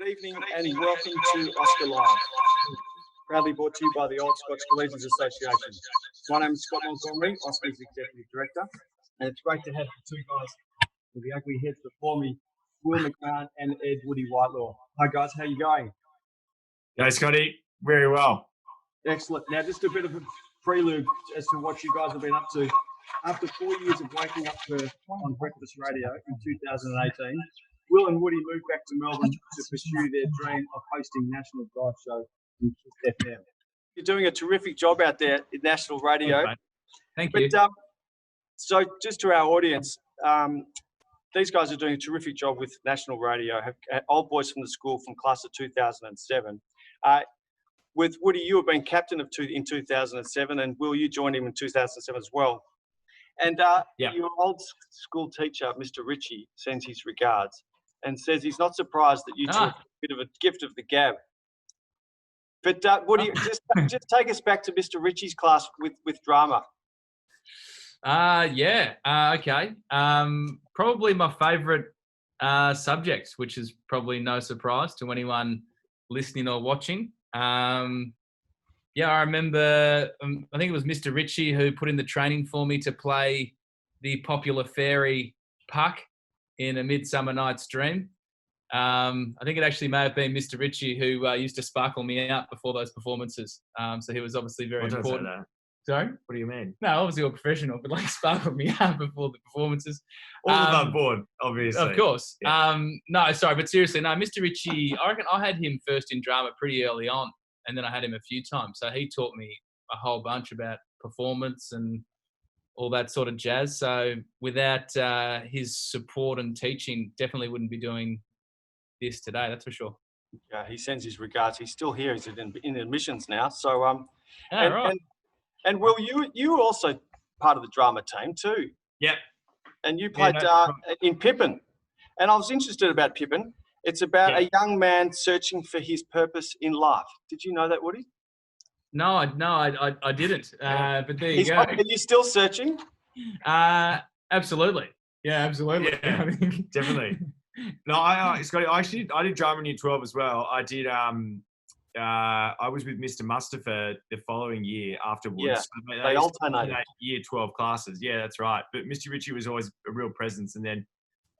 Good evening and welcome to OSCA Live, proudly brought to you by the Old Scotch Collegians Association. My name is Scott Montgomery, OSCA's Executive Director, and it's great to have the two guys with the ugly heads before me, Will McMahon and Ed Woody Whitelaw. Hi guys, how are you going? Hey Scotty, very well. Excellent. Now just a bit of a prelude as to what you guys have been up to. After 4 years of waking up Perth on breakfast radio in 2018, Will and Woody moved back to Melbourne to pursue their dream of hosting National Drive Show in Kiss FM. You're doing a terrific job out there in national radio. Thank you. So just to our audience, these guys are doing a terrific job with national radio. Old boys from the school from class of 2007. With Woody, you have been captain in 2007, and Will, you joined him in 2007 as well. And your old school teacher, Mr. Ritchie, sends his regards and says he's not surprised that you took a bit of a gift of the gab. But Woody, just take us back to Mr. Ritchie's class with drama. Okay. Probably my favourite subject, which is probably no surprise to anyone listening or watching. I remember, I think it was Mr. Ritchie who put in the training for me to play the popular fairy Puck in A Midsummer Night's Dream. I think it actually may have been Mr. Ritchie who used to sparkle me out before those performances. So he was obviously very important. Sorry? What do you mean? No, obviously all professional, but like sparkled me out before the performances. All above board, obviously. Of course. Yeah. But seriously, no, Mr. Ritchie, I reckon I had him first in drama pretty early on, and then I had him a few times. So he taught me a whole bunch about performance and all that sort of jazz. So without his support and teaching, definitely wouldn't be doing this today, that's for sure. Yeah, he sends his regards. He's still here. He's in admissions now. So And Will, you were also part of the drama team too. Yep. And you played in Pippin. And I was interested about Pippin. It's about a young man searching for his purpose in life. Did you know that, Woody? No, I didn't. But there you go. Are you still searching? Absolutely. Yeah, absolutely. Yeah, definitely. No, Scotty, I did drama in year 12 as well. I did. I was with Mr. Mustafa the following year afterwards. Yeah, So they alternated. Year 12 classes. Yeah, that's right. But Mr. Ritchie was always a real presence. And then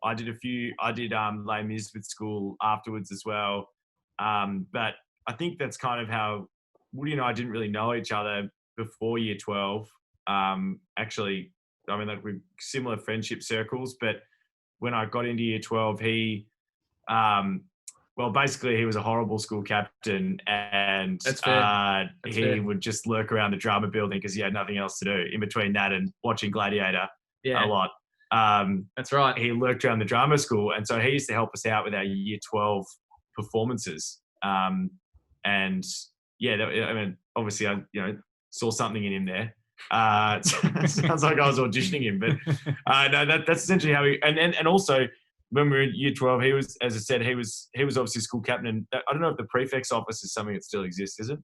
I did Les Mis with school afterwards as well. But I think that's kind of how Woody and I didn't really know each other before year 12. Actually, I mean, like we're similar friendship circles, but when I got into year 12, he basically he was a horrible school captain, and he would just lurk around the drama building because he had nothing else to do in between that and watching Gladiator a lot. That's right. He lurked around the drama school, and so he used to help us out with our year 12 performances. Obviously I saw something in him there. Sounds like I was auditioning him, but no, that's essentially how he. And also, when we were in year 12, he was, as I said, he was obviously school captain. And I don't know if the prefect's office is something that still exists, is it?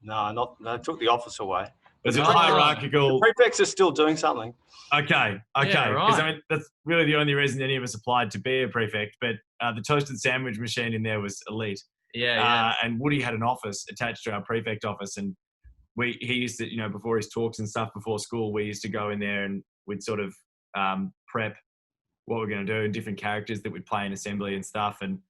No, they took the office away. It's a hierarchical. The prefects are still doing something. Okay. Yeah, right. Because I mean, that's really the only reason any of us applied to be a prefect. But the toasted sandwich machine in there was elite. Yeah. And Woody had an office attached to our prefect office, and he used to, before his talks and stuff before school, we used to go in there and we'd sort of prep what we're going to do and different characters that we'd play in assembly and stuff. And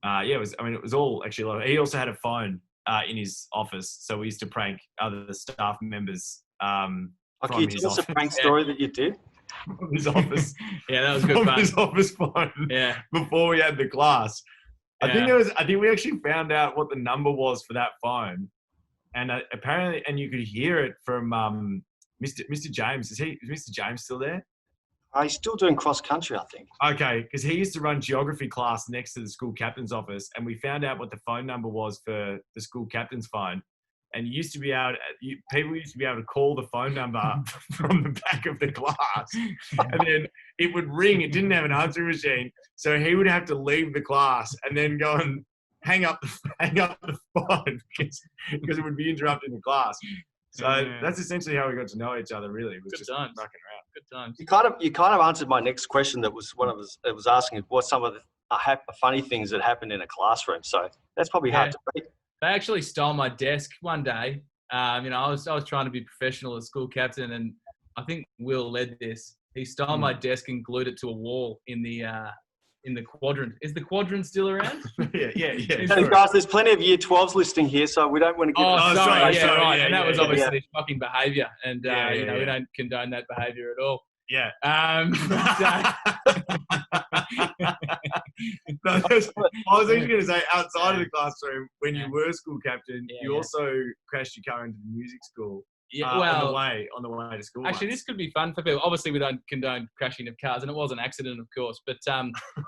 it was all actually a lot. He also had a phone in his office, so we used to prank other staff members. Can you tell us a prank story that you did? From his office. Yeah, that was good fun. His office phone. Yeah. Before we had the class. Yeah. I think we actually found out what the number was for that phone. And apparently, and you could hear it from Mr. James. Is Mr. James still there? He's still doing cross country, I think. Okay, because he used to run geography class next to the school captain's office, and we found out what the phone number was for the school captain's phone. And people used to be able to call the phone number from the back of the class, and then it would ring. It didn't have an answering machine, so he would have to leave the class and then go and hang up the phone because it would be interrupting the class. So that's essentially how we got to know each other. Really, it was just mucking around. Good times. You kind of answered my next question. That was one of us. It was asking what some of funny things that happened in a classroom. So that's probably hard to beat. They actually stole my desk one day. I was trying to be professional as school captain, and I think Will led this. He stole my desk and glued it to a wall in the quadrant. Is the quadrant still around? yeah. Hey, guys, there's plenty of Year 12s listening here, so we don't want to give. Sorry. Yeah, And that was yeah, obviously shocking behaviour, and we don't condone that behaviour at all. Yeah. I was actually going to say, outside of the classroom, when you were school captain, you also crashed your car into the music school. On the way to school. Actually, this could be fun for people. Obviously, we don't condone crashing of cars, and it was an accident, of course. But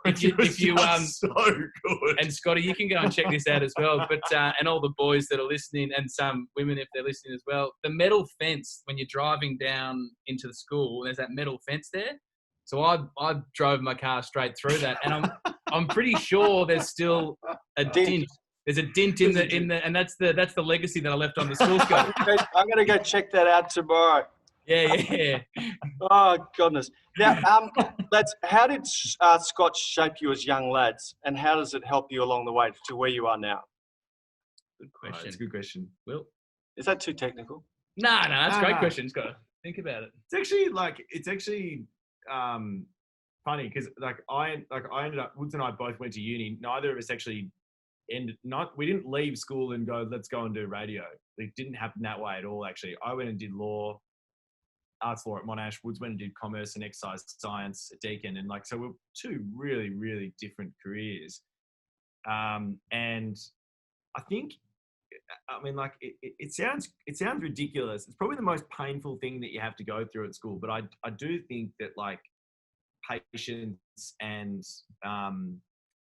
if you so good. And Scotty, you can go and check this out as well. But and all the boys that are listening, and some women if they're listening as well, the metal fence when you're driving down into the school, there's that metal fence there. So I drove my car straight through that, and I'm pretty sure there's still a dent. There's a dent in the, and that's the legacy that I left on the school scope. I'm gonna go check that out tomorrow. Yeah. Oh goodness. Now, how did Scott shape you as young lads, and how does it help you along the way to where you are now? Good question. That's a good question. Will, is that too technical? No, that's a great question. Just gotta think about it. It's actually funny because I ended up, Woods and I both went to uni. Neither of us actually we didn't leave school and go, let's go and do radio. It didn't happen that way at all, actually. I went and did arts law at Monash. Woods went and did commerce and exercise science at Deakin. And so we're two really, really different careers. And I think, it sounds ridiculous. It's probably the most painful thing that you have to go through at school. But I do think that patience and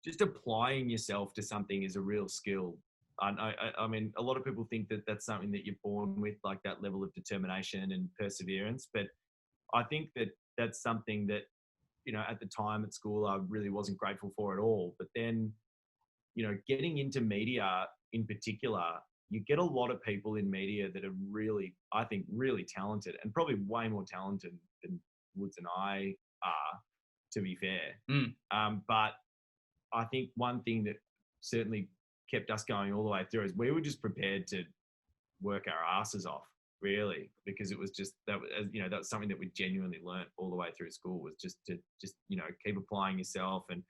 just applying yourself to something is a real skill. I mean, a lot of people think that that's something that you're born with, that level of determination and perseverance. But I think that that's something that, at the time at school, I really wasn't grateful for at all. But then, getting into media in particular, you get a lot of people in media that are really, I think, really talented, and probably way more talented than Woods and I are, to be fair. But I think one thing that certainly kept us going all the way through is we were just prepared to work our asses off, really, because it was just that was something that we genuinely learnt all the way through school, was just to keep applying yourself. And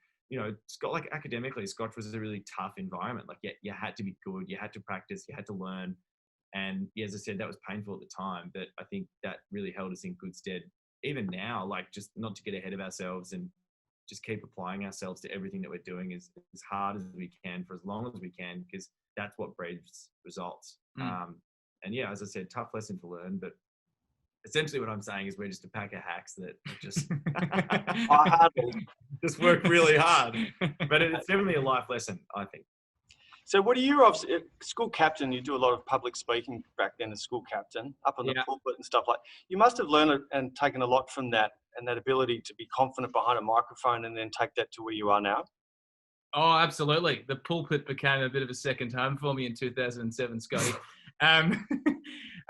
Scott, academically, Scotch was a really tough environment. You had to be good, you had to practice, you had to learn, and as I said, that was painful at the time, but I think that really held us in good stead. Even now, just not to get ahead of ourselves and just keep applying ourselves to everything that we're doing as hard as we can for as long as we can, because that's what breeds results. And as I said, tough lesson to learn, but essentially what I'm saying is we're just a pack of hacks that just just work really hard. But it's definitely a life lesson, I think. So what are you, school captain, you do a lot of public speaking back then as school captain, up on the pulpit and stuff you must have learned and taken a lot from that, and that ability to be confident behind a microphone and then take that to where you are now? Oh, absolutely. The pulpit became a bit of a second home for me in 2007, Scotty. No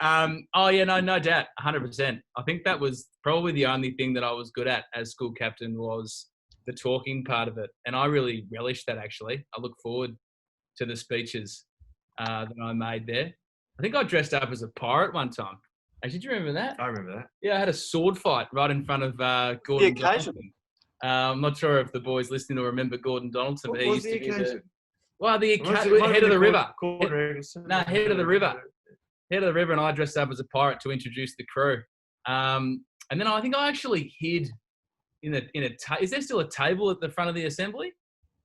doubt, 100%. I think that was probably the only thing that I was good at as school captain, was the talking part of it. And I really relished that, actually. I look forward to the speeches that I made there. I think I dressed up as a pirate one time. Actually, do you remember that? I remember that. Yeah, I had a sword fight right in front of Gordon Donaldson. I'm not sure if the boys listening will remember Gordon Donaldson. What was the occasion? Head of the river. Head of the river. Head of the river, and I dressed up as a pirate to introduce the crew. And then I think I actually hid is there still a table at the front of the assembly?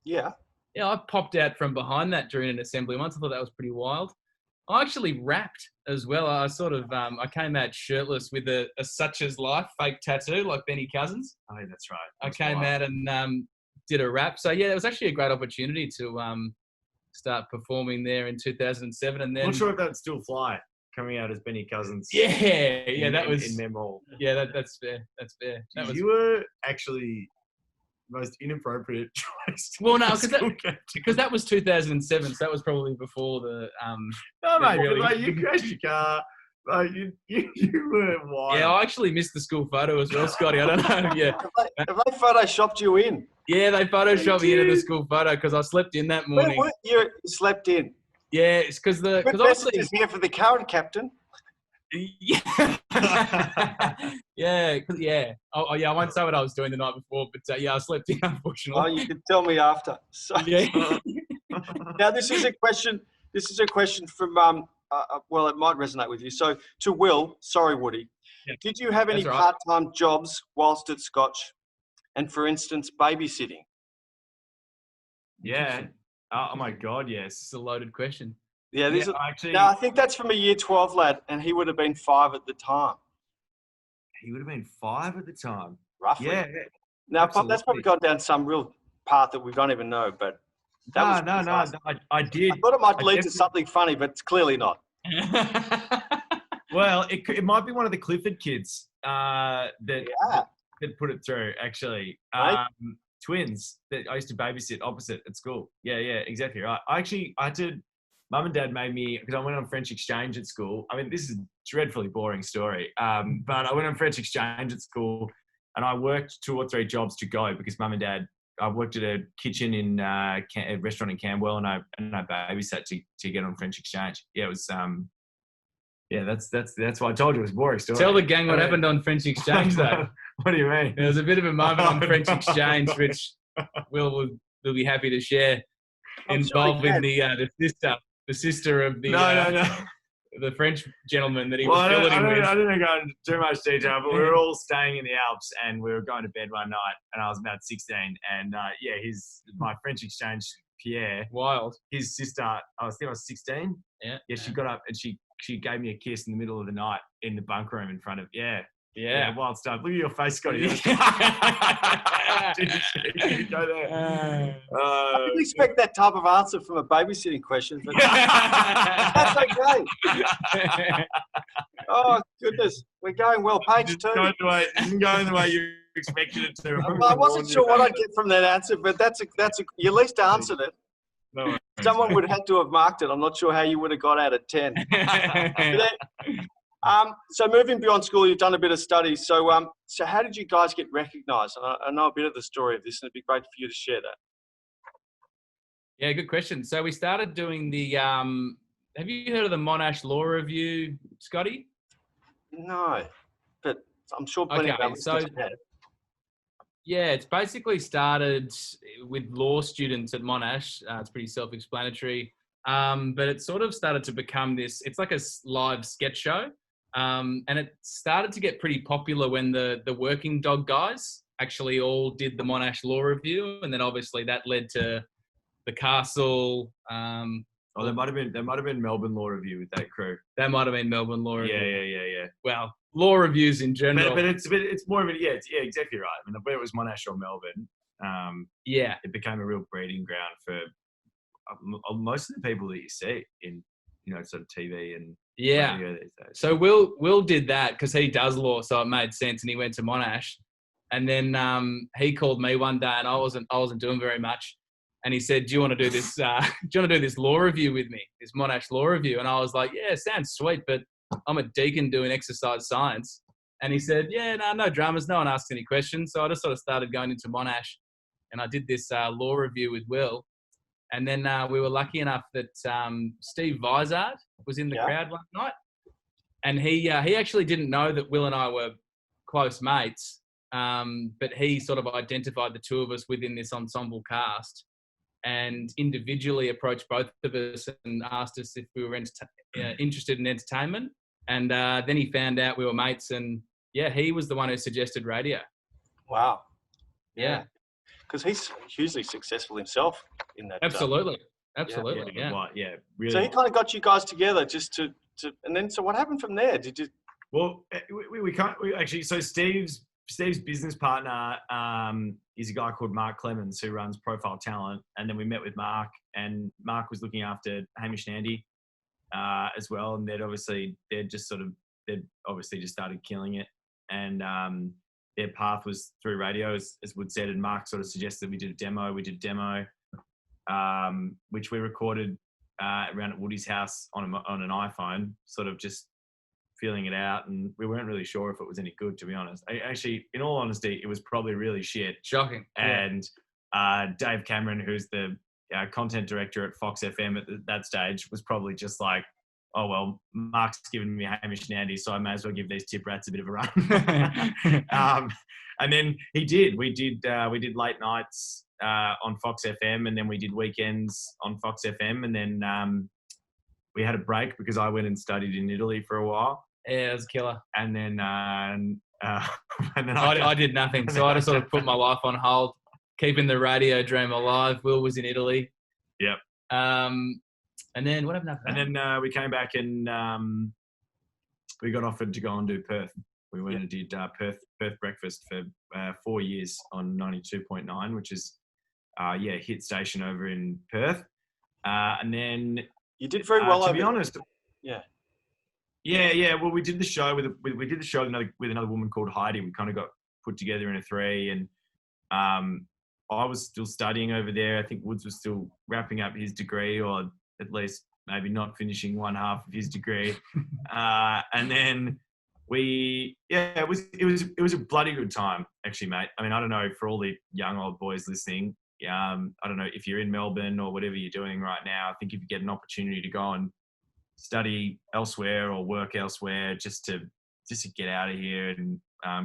Yeah. Yeah, I popped out from behind that during an assembly once. I thought that was pretty wild. I actually rapped as well. I I came out shirtless with a Such As Life fake tattoo like Benny Cousins. Oh, that's right. I came out and did a rap. So, it was actually a great opportunity to start performing there in 2007. And then, I'm not sure if that'd still fly, coming out as Benny Cousins. That was in Mem Hall. Yeah, that's fair. You were actually most inappropriate choice. Well, no, because that was 2007, so that was probably before the. No, mate, you crashed your car. Like, you were wild. Yeah, I actually missed the school photo as well, Scotty. I don't know. Yeah, Have they photoshopped you in? yeah, they photoshopped me into the did. school photo because I slept in that Where morning. were you slept in? Yeah, it's because Good obviously messages here for the current captain. yeah, yeah. Oh, yeah. I won't say what I was doing the night before, but yeah, I slept in Oh, unfortunately. you can tell me after. So, Yeah. now this is a question. This is a question from well, it might resonate with you. So to Will, sorry, Woody, Yeah. did you have any That's all right. part-time jobs whilst at Scotch, and for instance, babysitting? Yeah. Oh my God, yes. It's a loaded question. Yeah, this Yeah, is. actually, Now I think that's from a Year 12 lad, and he would have been 5 at the time, he would have been 5 at the time. roughly. Yeah. Now that's absolutely. probably gone down some real path that we don't even know, but that was No. fantastic. I did. I thought it might I lead to definitely- something funny, but it's clearly not. Well, it might be one of the Clifford kids that Yeah. put it through. Actually, Right. twins that I used to babysit opposite at school. Yeah, exactly right. I had to. Mum and Dad made me, because I went on French exchange at school. I mean, this is a dreadfully boring story, but I went on French exchange at school, and I worked 2 or 3 jobs to go because Mum and Dad. I worked at a kitchen in a restaurant in Camberwell, and I babysat to get on French exchange. Yeah, it was. Yeah, that's why I told you it was a boring story. Tell the gang what happened on French exchange though. What do you mean? There was a bit of a moment on French No. exchange which will be happy to share, I'm sure he involving can. the sister of the No. the French gentleman that he Well, was billeting with. I didn't go into too much detail, but we were all staying in the Alps and we were going to bed one night, and I was about 16, and my French exchange Pierre, Wild. his sister, I think I was 16. Yeah. Yeah, she got up and she gave me a kiss in the middle of the night in the bunk room in front of Yeah. wild stuff. Look at your face, Scotty. Did you go there? I didn't expect that type of answer from a babysitting question, but that's okay. Oh, goodness. We're going well. Page 2. Isn't going the way you expected it to. I wasn't sure what I'd get from that answer, but you at least answered it. No worries, Someone mate. would have to have marked it. I'm not sure how you would have got out of 10. So moving beyond school, you've done a bit of studies. So how did you guys get recognised? And I know a bit of the story of this, and it'd be great for you to share that. Yeah, good question. So we started doing the have you heard of the Monash Law Review, Scotty? No, but I'm sure plenty of Okay, our listeners have. Yeah, it's basically started with law students at Monash. It's pretty self-explanatory. But it sort of started to become this, it's like a live sketch show. And it started to get pretty popular when the working dog guys actually all did the Monash Law Review. And then obviously that led to the Castle. There might have been Melbourne Law Review with that crew. That might have been Melbourne Law Review. Yeah. Well, law reviews in general. But it's more of it. Yeah, exactly right. I mean, whether it was Monash or Melbourne, it became a real breeding ground for most of the people that you see in sort of TV and radio these days. So Will did that because he does law, so it made sense, and he went to Monash, and then he called me one day, and I wasn't doing very much, and he said, "Do you want to do this? Do you want to do this law review with me? This Monash Law Review?" And I was like, "Yeah, sounds sweet, but I'm a deacon doing exercise science." And he said, "Yeah, no dramas. No one asks any questions." So I just sort of started going into Monash, and I did this law review with Will. And then we were lucky enough that Steve Vizard was in the crowd one night. And he actually didn't know that Will and I were close mates, but he sort of identified the two of us within this ensemble cast and individually approached both of us and asked us if we were interested in entertainment. And then he found out we were mates, and he was the one who suggested radio. Wow. Yeah. Because he's hugely successful himself in that. Absolutely. Yeah, really. So he kind of got you guys together just to and then so what happened from there? Did you? Well, we can't actually. So Steve's business partner is a guy called Mark Clemens who runs Profile Talent, and then we met with Mark, and Mark was looking after Hamish and Andy as well, and they'd obviously just started killing it, and their path was through radio, as Wood said, and Mark sort of suggested we did a demo. We did a demo, which we recorded around at Woody's house on an iPhone, sort of just feeling it out, and we weren't really sure if it was any good, to be honest. Actually, in all honesty, it was probably really shit. Shocking. And Dave Cameron, who's the content director at Fox FM at that stage, was probably just like, oh, well, Mark's given me Hamish and Andy, so I may as well give these tip rats a bit of a run. And then he did. We did late nights on Fox FM, and then we did weekends on Fox FM, and then we had a break because I went and studied in Italy for a while. Yeah, it was a killer. And then I did nothing, so I just sort of put my life on hold, keeping the radio dream alive. Will was in Italy. Yep. And then what happened after that? And then we came back and we got offered to go and do Perth. We went and did Perth breakfast for 4 years on 92.9, which is a hit station over in Perth. And then you did very well. To be honest, yeah. Well, we did the show with another woman called Heidi. We kind of got put together in a three, and I was still studying over there. I think Woods was still wrapping up his degree, or at least maybe not finishing one half of his degree. And then it was a bloody good time, actually, mate. I mean, I don't know, for all the young old boys listening, I don't know if you're in Melbourne or whatever you're doing right now. I think if you get an opportunity to go and study elsewhere or work elsewhere, just to get out of here and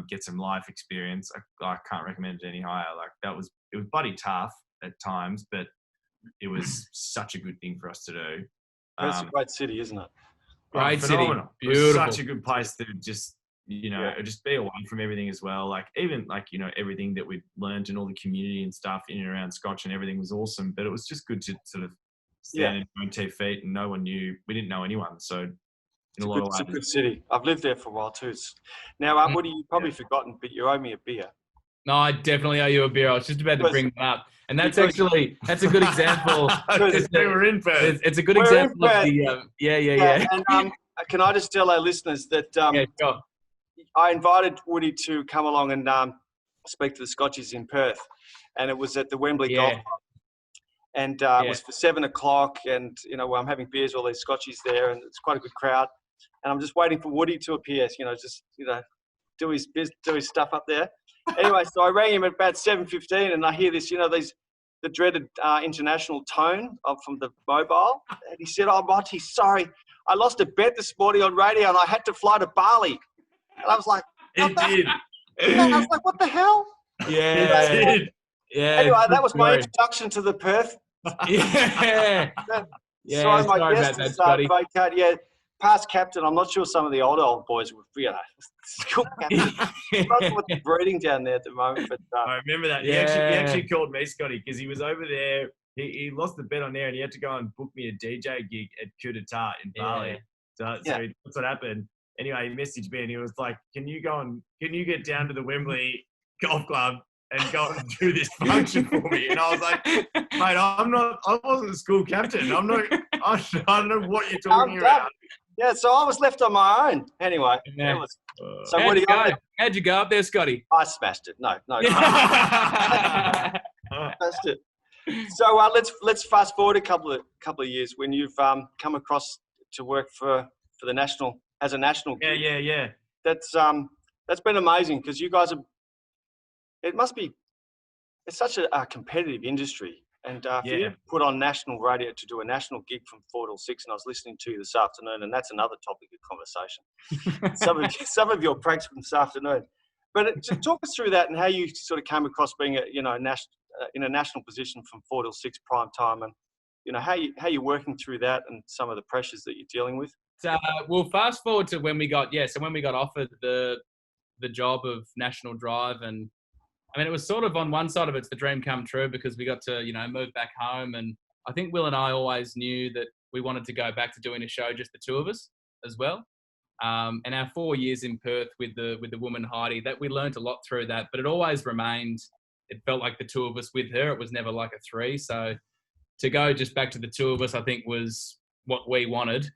get some life experience, I can't recommend it any higher. Like it was bloody tough at times, but it was such a good thing for us to do. It's a great city, isn't it? Great city, beautiful. It was such a good place to just be away from everything as well. Like even everything that we learned and all the community and stuff in and around Scotch and everything was awesome. But it was just good to sort of stand in your own 2 feet, and no one knew. We didn't know anyone, so. It's a good city. I've lived there for a while too. Now, Woody, you've probably forgotten, but you owe me a beer. No, I definitely owe you a beer. I was just about to bring them up. And that's a good example. We're in Perth. It's a good example of the, yeah. And can I just tell our listeners that sure. I invited Woody to come along and speak to the Scotchies in Perth. And it was at the Wembley Golf Club. And it was for 7 o'clock, and I'm having beers, all these Scotchies there, and it's quite a good crowd. And I'm just waiting for Woody to appear, do his stuff up there. Anyway, so I rang him at about 7:15, and I hear this, the dreaded international tone from the mobile. And he said, "Oh, Monty, sorry, I lost a bet this morning on radio, and I had to fly to Bali." And I was like, "He did." I was like, "What the hell?" Yeah. He did. Yeah. Anyway, that was my introduction to the Perth. Yeah. Sorry, my sorry guest about that, is Scotty. past captain. I'm not sure some of the older old boys would, school captain. I'm not sure what they're breeding down there at the moment. But I remember that. He actually called me, Scotty, because he was over there. He lost the bet on there, and he had to go and book me a DJ gig at Coup d'etat in Bali. So that's what happened. Anyway, he messaged me, and he was like, "Can you get down to the Wembley Golf Club and go and do this function for me?" And I was like, "Mate, I wasn't the school captain. I don't know what you're talking about." Yeah, so I was left on my own. Anyway, so how'd you go? How'd you go up there, Scotty? I smashed it. No. Smashed it. So let's fast forward a couple of years when you've come across to work for the national as a national. Yeah. That's been amazing because you guys it's such a competitive industry. And for you to put on national radio to do a national gig from 4 till 6, and I was listening to you this afternoon, and that's another topic of conversation. some of your pranks from this afternoon. But to talk us through that and how you sort of came across being in a national position from 4 till 6 prime time, and how you're working through that and some of the pressures that you're dealing with. So we'll fast forward to when we got offered the job of National Drive, and I mean, it was sort of on one side of it's the dream come true because we got to, move back home. And I think Will and I always knew that we wanted to go back to doing a show, just the two of us as well. And our 4 years in Perth with the woman Heidi, that we learned a lot through that, but it always remained, it felt like the two of us with her. It was never like a three. So to go just back to the two of us, I think was what we wanted.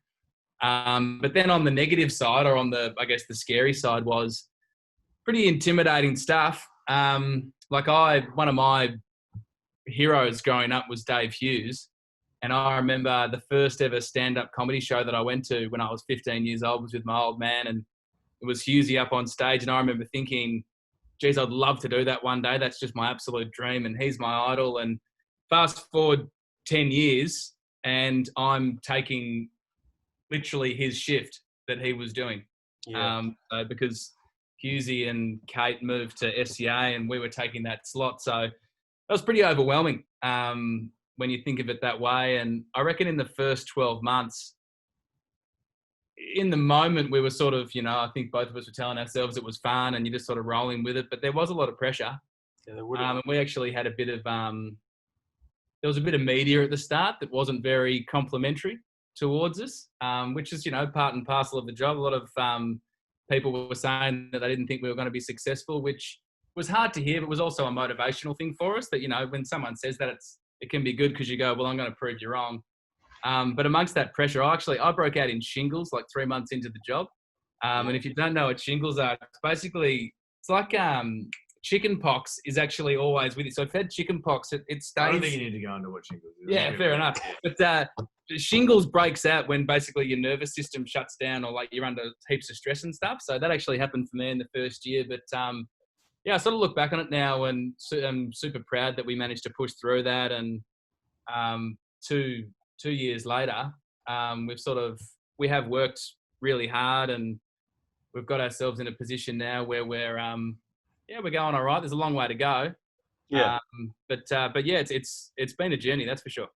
But then on the negative side, or on the scary side, was pretty intimidating stuff. One of my heroes growing up was Dave Hughes. And I remember the first ever stand-up comedy show that I went to when I was 15 years old was with my old man, and it was Husey up on stage. And I remember thinking, geez, I'd love to do that one day. That's just my absolute dream. And he's my idol. And fast forward 10 years and I'm taking literally his shift that he was doing. Yeah. Because Husey and Kate moved to SCA and we were taking that slot. So that was pretty overwhelming when you think of it that way. And I reckon in the first 12 months, in the moment we were sort of, I think both of us were telling ourselves it was fun and you're just sort of rolling with it, but there was a lot of pressure. Yeah, there would have. And we actually had a bit of, there was a bit of media at the start that wasn't very complimentary towards us, which is, part and parcel of the job. A lot of people were saying that they didn't think we were going to be successful, which was hard to hear, but was also a motivational thing for us that, when someone says that, it can be good because you go, well, I'm going to prove you wrong. But amongst that pressure, I broke out in shingles like 3 months into the job. And if you don't know what shingles are, it's like chicken pox is actually always with you. So if you had chicken pox, it stays. I don't think you need to go into what shingles is. Yeah, fair enough. But shingles breaks out when basically your nervous system shuts down or like you're under heaps of stress and stuff. So that actually happened for me in the first year. But I sort of look back on it now and I'm super proud that we managed to push through that. And 2 years later, we have worked really hard and we've got ourselves in a position now where we're going all right. There's a long way to go. Yeah. But it's been a journey, that's for sure.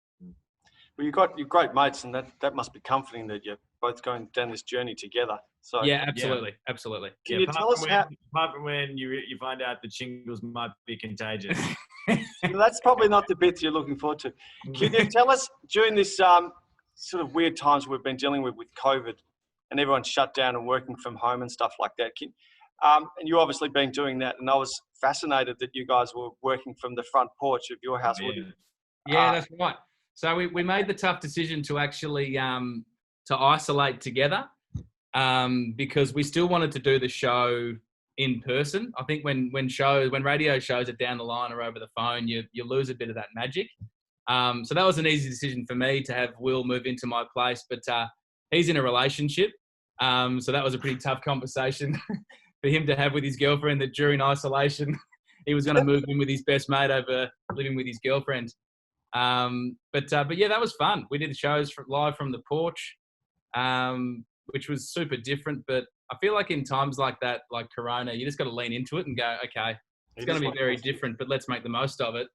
Well, you're great mates, and that must be comforting that you're both going down this journey together. So yeah, absolutely. Can you tell us how? Apart from when you find out that shingles might be contagious. That's probably not the bit you're looking forward to. Can you tell us during this sort of weird times we've been dealing with COVID, and everyone's shut down and working from home and stuff like that? And you obviously been doing that, and I was fascinated that you guys were working from the front porch of your house. Yeah, that's right. So we made the tough decision to actually to isolate together because we still wanted to do the show in person. I think when radio shows are down the line or over the phone, you lose a bit of that magic. So that was an easy decision for me to have Will move into my place, but he's in a relationship. So that was a pretty tough conversation for him to have with his girlfriend, that during isolation, he was going to move in with his best mate over living with his girlfriend. But yeah, that was fun. We did shows live from the porch, which was super different. But I feel like in times like that, like Corona, you just got to lean into it and go, okay, it's going to be very different, but let's make the most of it.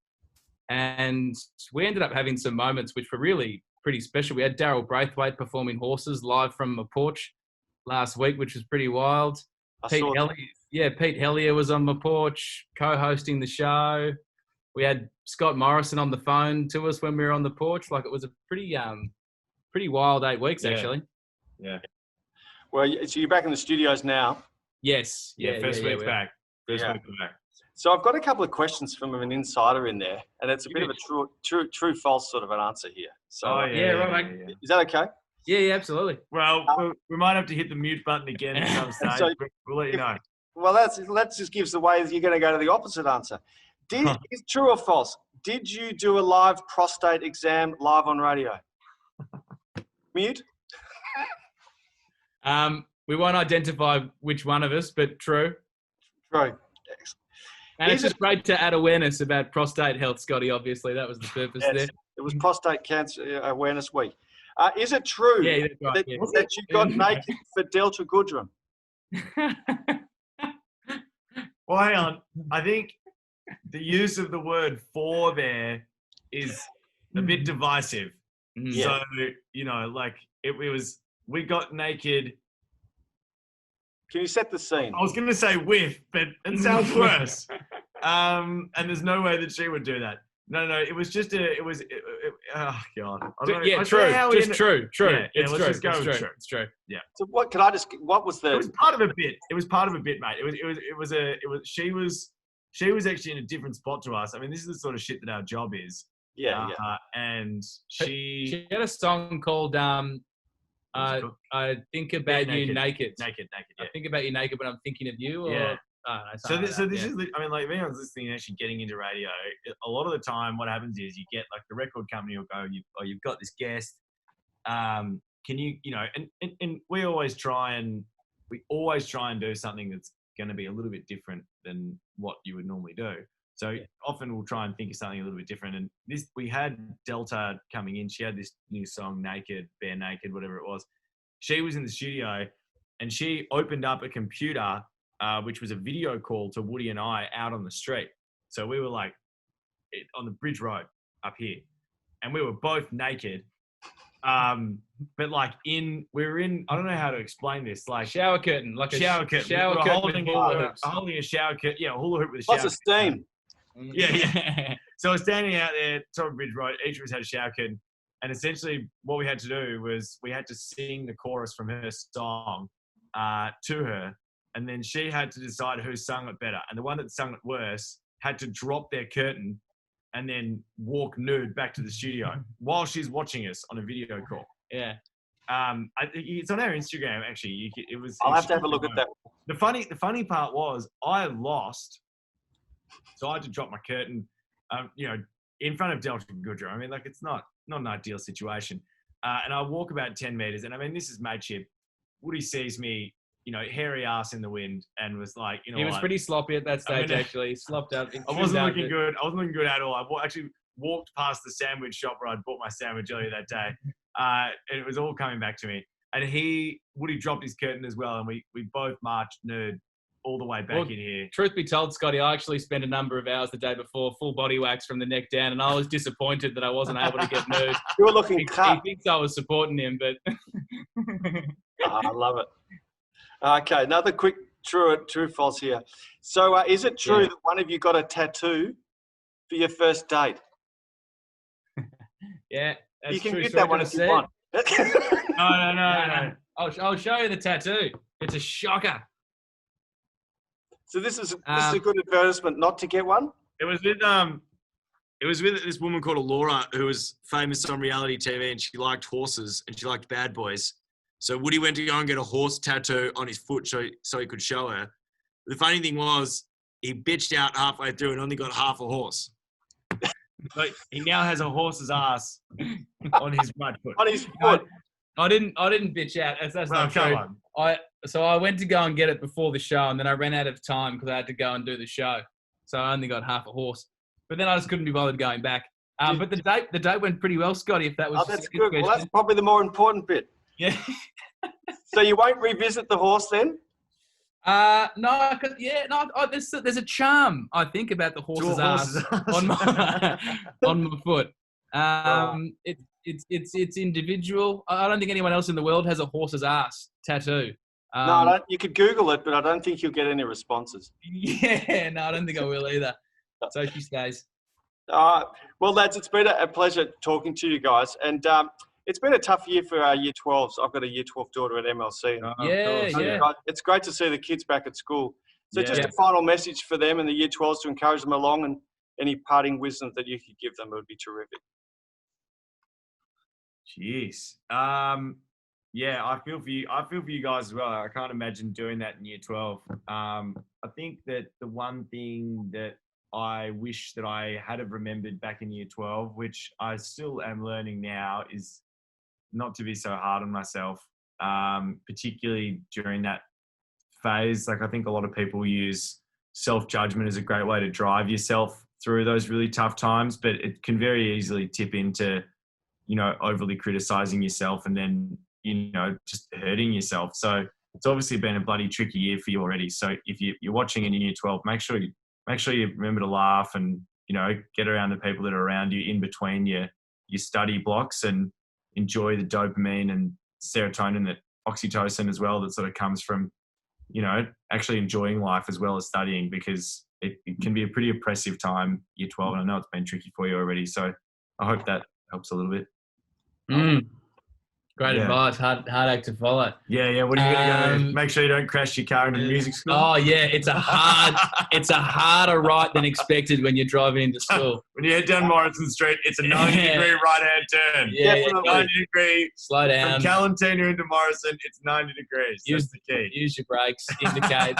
And we ended up having some moments which were really pretty special. We had Daryl Braithwaite performing Horses live from a porch last week, which was pretty wild. Pete Hellier was on the porch co-hosting the show. We had Scott Morrison on the phone to us when we were on the porch. Like, it was a pretty wild 8 weeks, actually. Yeah. Well, so you're back in the studios now. Yes. First week's back. First week back. So I've got a couple of questions from an insider in there, and it's a bit of a true false sort of an answer here. So right. Is that okay? Yeah, absolutely. Well, we might have to hit the mute button again at some stage. So, we'll let you know. Well, that just gives away you're going to go to the opposite answer. Is true or false? Did you do a live prostate exam live on radio? Mute. We won't identify which one of us, but true. True. And it's just great to add awareness about prostate health, Scotty. Obviously, that was the purpose there. It was Prostate Cancer Awareness Week. Is it true that you got naked for Delta Goodrem? Well, hang on. I think the use of the word "for" there is a bit divisive. Yeah. So, it was, we got naked. Can you set the scene? I was going to say with, but it sounds worse. And there's no way that she would do that. No. It was just oh God. True. Just true. Yeah, it's let's true. just go with true. It's true. Yeah. So what was the? It was part of a bit. It was part of a bit, mate. She was actually in a different spot to us. I mean, this is the sort of shit that our job is. Yeah. And she had a song called I think about you naked. Naked. Yeah. I think about you naked when I'm thinking of you. Or, yeah. no, So this yeah. is, I mean, like, if anyone's listening and actually getting into radio, a lot of the time what happens is you get, like, the record company will go, you've got this guest. Can you, and we always try and do something that's going to be a little bit different than what you would normally do. So often we'll try and think of something a little bit different. And we had Delta coming in. She had this new song, Naked, Bare Naked, whatever it was. She was in the studio and she opened up a computer, which was a video call to Woody and I out on the street. So we were like on the Bridge Road up here, and we were both naked. But like we were in, I don't know how to explain this, like Shower curtain, like a shower curtain. Shower curtain. Holding a shower curtain. Yeah, hula hoop with a shower Lots of steam. Yeah. So I was standing out there, top of Bridge Road. Each of us had a shower curtain, and essentially what we had to do was we had to sing the chorus from her song to her, and then she had to decide who sung it better. And the one that sung it worse had to drop their curtain and then walk nude back to the studio while she's watching us on a video call. Yeah. It's on our Instagram actually. I'll have to have a look at that. The funny part was I lost, so I had to drop my curtain, in front of Delta and Goodrem. I mean, like, it's not an ideal situation. And I walk about 10 meters, and I mean, this is mateship. Woody sees me, hairy ass in the wind, and was like, he was pretty sloppy at that stage, actually. He slopped up. I wasn't looking good. I wasn't looking good at all. I actually walked past the sandwich shop where I'd bought my sandwich earlier that day. And it was all coming back to me. And Woody dropped his curtain as well, and we both marched nude all the way back in here. Truth be told, Scotty, I actually spent a number of hours the day before, full body wax from the neck down, and I was disappointed that I wasn't able to get nude. You were looking cut. He thinks I was supporting him, but... I love it. Okay, another quick true false here. So is it true that one of you got a tattoo for your first date? Yeah, that's you can true. get that one if you want. No. I'll show you the tattoo. It's a shocker. So this is a good advertisement not to get one? It was with this woman called Laura, who was famous on reality TV, and she liked horses and she liked bad boys. So Woody went to go and get a horse tattoo on his foot so he could show her. The funny thing was, he bitched out halfway through and only got half a horse. But he now has a horse's ass on his right foot. On his foot. I didn't bitch out. That's not true. So I went to go and get it before the show, and then I ran out of time because I had to go and do the show. So I only got half a horse. But then I just couldn't be bothered going back. But the date went pretty well, Scotty. If that was that's good. Well, that's probably the more important bit. Yeah. So you won't revisit the horse then? No, there's a charm, I think, about the horse's ass on my foot. It's individual. I don't think anyone else in the world has a horse's ass tattoo. No, you could Google it, but I don't think you'll get any responses. Yeah, no, I don't think I will either. So she stays. Well, lads, it's been a pleasure talking to you guys, and it's been a tough year for our Year 12s. I've got a Year 12 daughter at MLC. Yeah. It's great to see the kids back at school. So just a final message for them and the Year 12s to encourage them along, and any parting wisdom that you could give them would be terrific. Jeez. I feel for you. I feel for you guys as well. I can't imagine doing that in Year 12. I think that the one thing that I wish that I had have remembered back in Year 12, which I still am learning now, is not to be so hard on myself, particularly during that phase. Like, I think a lot of people use self-judgment as a great way to drive yourself through those really tough times, but it can very easily tip into, overly criticizing yourself and then, just hurting yourself. So it's obviously been a bloody tricky year for you already. So if you're watching in Year 12, make sure you remember to laugh and, get around the people that are around you in between your study blocks, and enjoy the dopamine and serotonin, that oxytocin as well, that sort of comes from, actually enjoying life as well as studying, because it can be a pretty oppressive time, Year 12. And I know it's been tricky for you already. So I hope that helps a little bit. Great Yeah. advice. Hard act to follow. Yeah. What are you going to do? Make sure you don't crash your car into music school. Oh yeah, it's a harder right than expected when you're driving into school. When you head down Morrison Street, it's a 90-degree right-hand turn. Yeah, Definitely. 90-degree. Slow down. From Calentina into Morrison, it's 90 degrees. That's the key. Use your brakes. Indicate.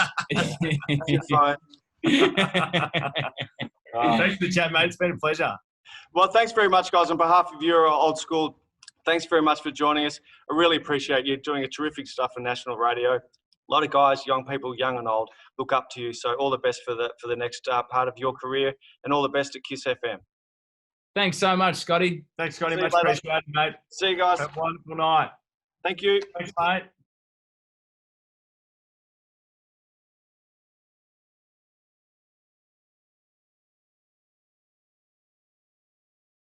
Fine. Thanks for the chat, mate. It's been a pleasure. Well, thanks very much, guys. On behalf of your old school, thanks very much for joining us. I really appreciate you doing a terrific stuff on national radio. A lot of guys, young people, young and old, look up to you. So all the best for the next part of your career, and all the best at Kiss FM. Thanks so much, Scotty. Thanks, Scotty. See you Much later. appreciated, mate. See you guys. Have a wonderful night. Thank you. Thanks, mate.